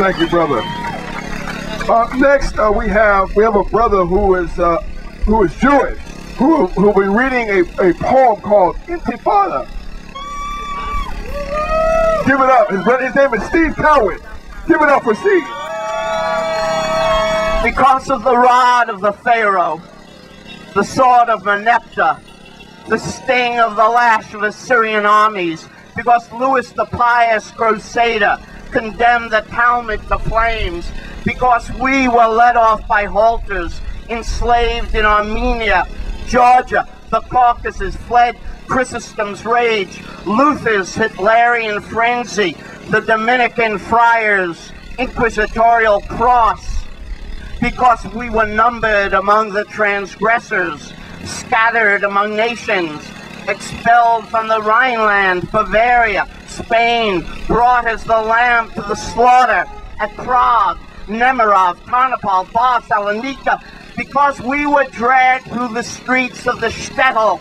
Thank you, brother. Next, we have a brother who is Jewish, who will be reading a poem called Intifada. Give it up. His name is Steve Kowit. Give it up for Steve. Because of the rod of the Pharaoh, the sword of Merneptah, the sting of the lash of Assyrian armies, because Louis the Pious Crusader condemned the Talmud to flames, because we were led off by halters, enslaved in Armenia, Georgia, the Caucasus, fled Chrysostom's rage, Luther's Hitlerian frenzy, the Dominican friars' inquisitorial cross, because we were numbered among the transgressors, scattered among nations, expelled from the Rhineland, Bavaria, Spain, brought as the lamb to the slaughter at Prague, Nemirov, Tarnopol, Bar, Salonika, because we were dragged through the streets of the shtetl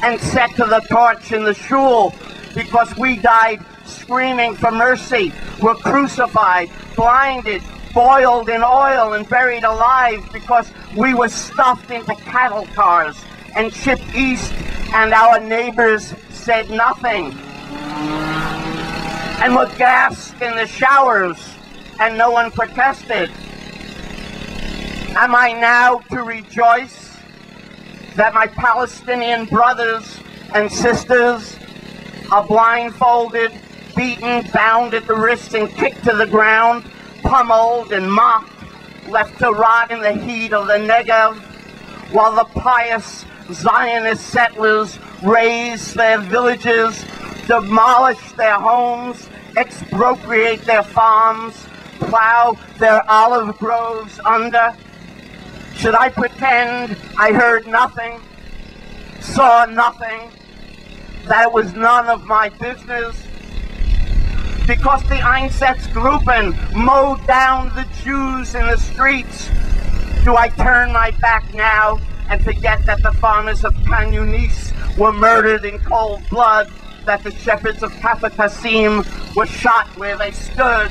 and set to the torch in the shul, because we died screaming for mercy, were crucified, blinded, boiled in oil and buried alive, because we were stuffed into cattle cars and shipped east, and our neighbors said nothing, and were gassed in the showers, and no one protested. Am I now to rejoice that my Palestinian brothers and sisters are blindfolded, beaten, bound at the wrists, and kicked to the ground, pummeled and mocked, left to rot in the heat of the Negev, while the pious Zionist settlers raze their villages, demolish their homes, expropriate their farms, plow their olive groves under? Should I pretend I heard nothing, saw nothing, that it was none of my business? Because the Einsatzgruppen mowed down the Jews in the streets, do I turn my back now and forget that the farmers of Khan Yunis were murdered in cold blood, that the shepherds of Kafat Hasim were shot where they stood,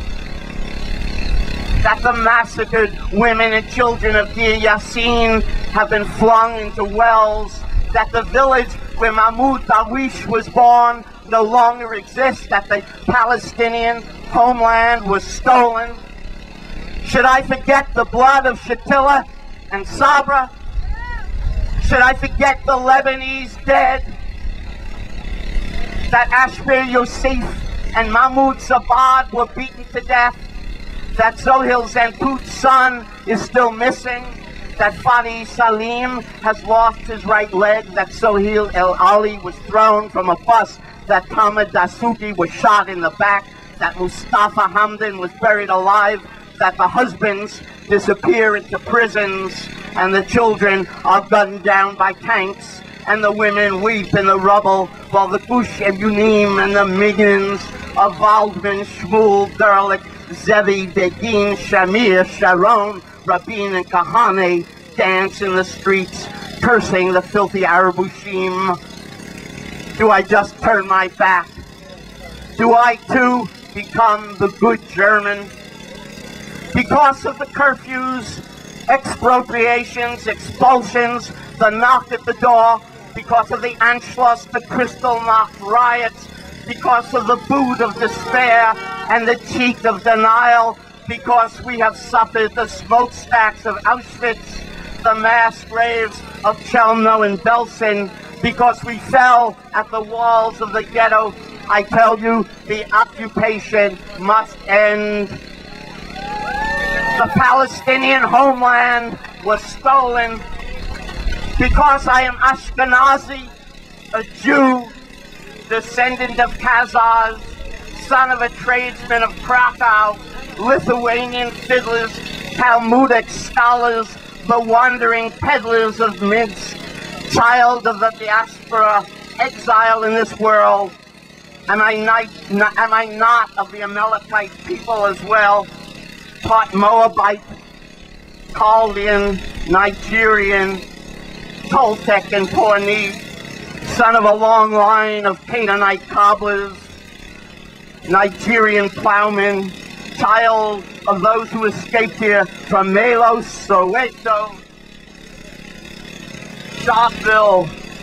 that the massacred women and children of Deir Yassin have been flung into wells, that the village where Mahmoud Darwish was born no longer exists, that the Palestinian homeland was stolen? Should I forget the blood of Shatila and Sabra? Should I forget the Lebanese dead? That Ashbir Yosef and Mahmoud Zabad were beaten to death? That Zohil Zanput's son is still missing? That Fadi Salim has lost his right leg? That Sohail El Ali was thrown from a bus? That Tamad Dasuki was shot in the back? That Mustafa Hamdan was buried alive? That the husbands disappear into prisons, and the children are gunned down by tanks, and the women weep in the rubble, while the Gush Ebunim and the minions of Waldman, Shmuel, Gerlich, Zevi, Begin, Shamir, Sharon, Rabin, and Kahane dance in the streets, cursing the filthy Arabushim? Do I just turn my back? Do I too become the good German? Because of the curfews, expropriations, expulsions, the knock at the door, because of the Anschluss, the Kristallnacht riots, because of the boot of despair and the cheek of denial, because we have suffered the smokestacks of Auschwitz, the mass graves of Chelmno and Belsen, because we fell at the walls of the ghetto, I tell you, the occupation must end. The Palestinian homeland was stolen. Because I am Ashkenazi, a Jew, descendant of Khazars, son of a tradesman of Krakow, Lithuanian fiddlers, Talmudic scholars, the wandering peddlers of Minsk, child of the diaspora, exile in this world. Am I not of the Amalekite people as well? Part Moabite, Chaldean, Nigerian, Toltec and Pawnee, son of a long line of Canaanite cobblers, Nigerian plowmen, child of those who escaped here from Melos, Soweto,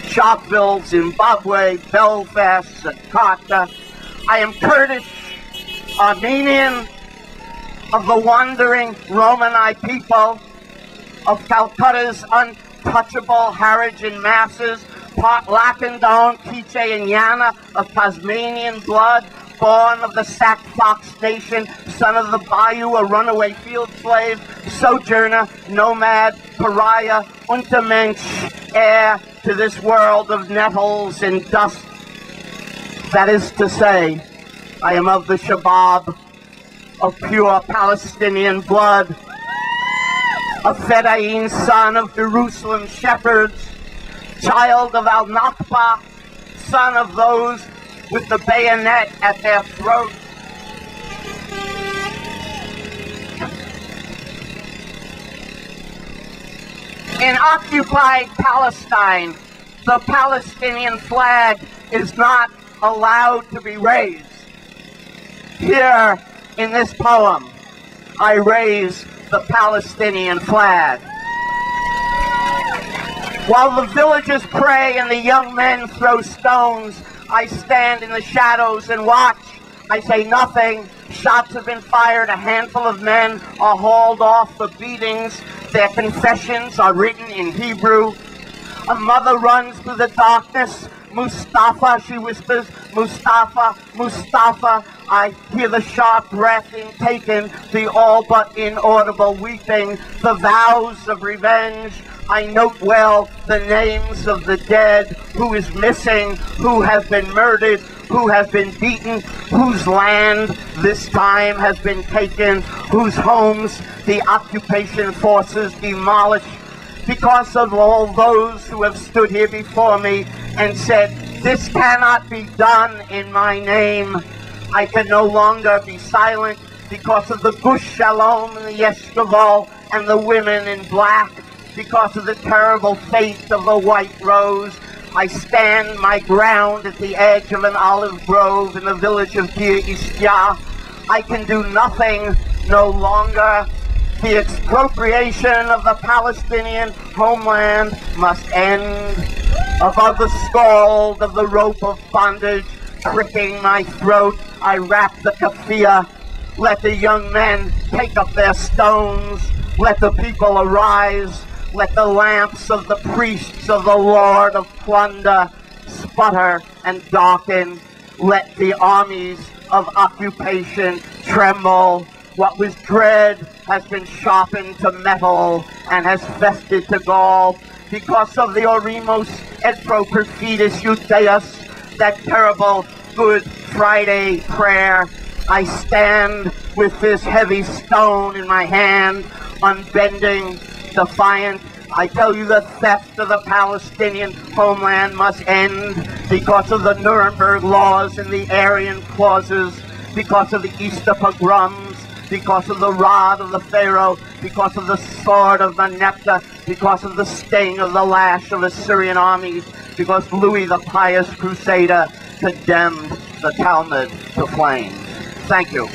Sharpeville, Zimbabwe, Belfast, Jakarta. I am Kurdish, Armenian, of the wandering Romanite people, of Calcutta's untouchable Harajan masses, part Lacandone, Quiche, and Yana, of Tasmanian blood, born of the Sac Fox Nation, son of the Bayou, a runaway field slave, sojourner, nomad, pariah, Untermensch, heir to this world of nettles and dust. That is to say, I am of the Shabab, of pure Palestinian blood, a Fedayeen son of Jerusalem shepherds, child of Al-Nakba, son of those with the bayonet at their throat. In occupied Palestine, the Palestinian flag is not allowed to be raised. Here, in this poem, I raise the Palestinian flag. While the villagers pray and the young men throw stones, I stand in the shadows and watch. I say nothing. Shots have been fired. A handful of men are hauled off for beatings. Their confessions are written in Hebrew. A mother runs through the darkness. Mustafa, she whispers, Mustafa, Mustafa. I hear the sharp breath intaken, the all but inaudible weeping, the vows of revenge. I note well the names of the dead, who is missing, who has been murdered, who has been beaten, whose land this time has been taken, whose homes the occupation forces demolished, because of all those who have stood here before me and said, this cannot be done in my name. I can no longer be silent because of the Gush Shalom and the Yeshkaval and the women in black, because of the terrible fate of the white rose. I stand my ground at the edge of an olive grove in the village of Deir Isyah. I can do nothing no longer. The expropriation of the Palestinian homeland must end. Above the scald of the rope of bondage pricking my throat, I wrap the keffiyeh. Let the young men take up their stones. Let the people arise. Let the lamps of the priests of the Lord of plunder sputter and darken. Let the armies of occupation tremble. What was dread has been sharpened to metal and has fested to gall. Because of the Orimos et pro perfides Judaeus, that terrible Good Friday prayer, I stand with this heavy stone in my hand, unbending, defiant. I tell you, the theft of the Palestinian homeland must end because of the Nuremberg laws and the Aryan clauses, because of the Easter pogroms, because of the rod of the Pharaoh, because of the sword of Merneptah, because of the sting of the lash of Assyrian armies, because Louis the Pious Crusader condemned the Talmud to flames. Thank you.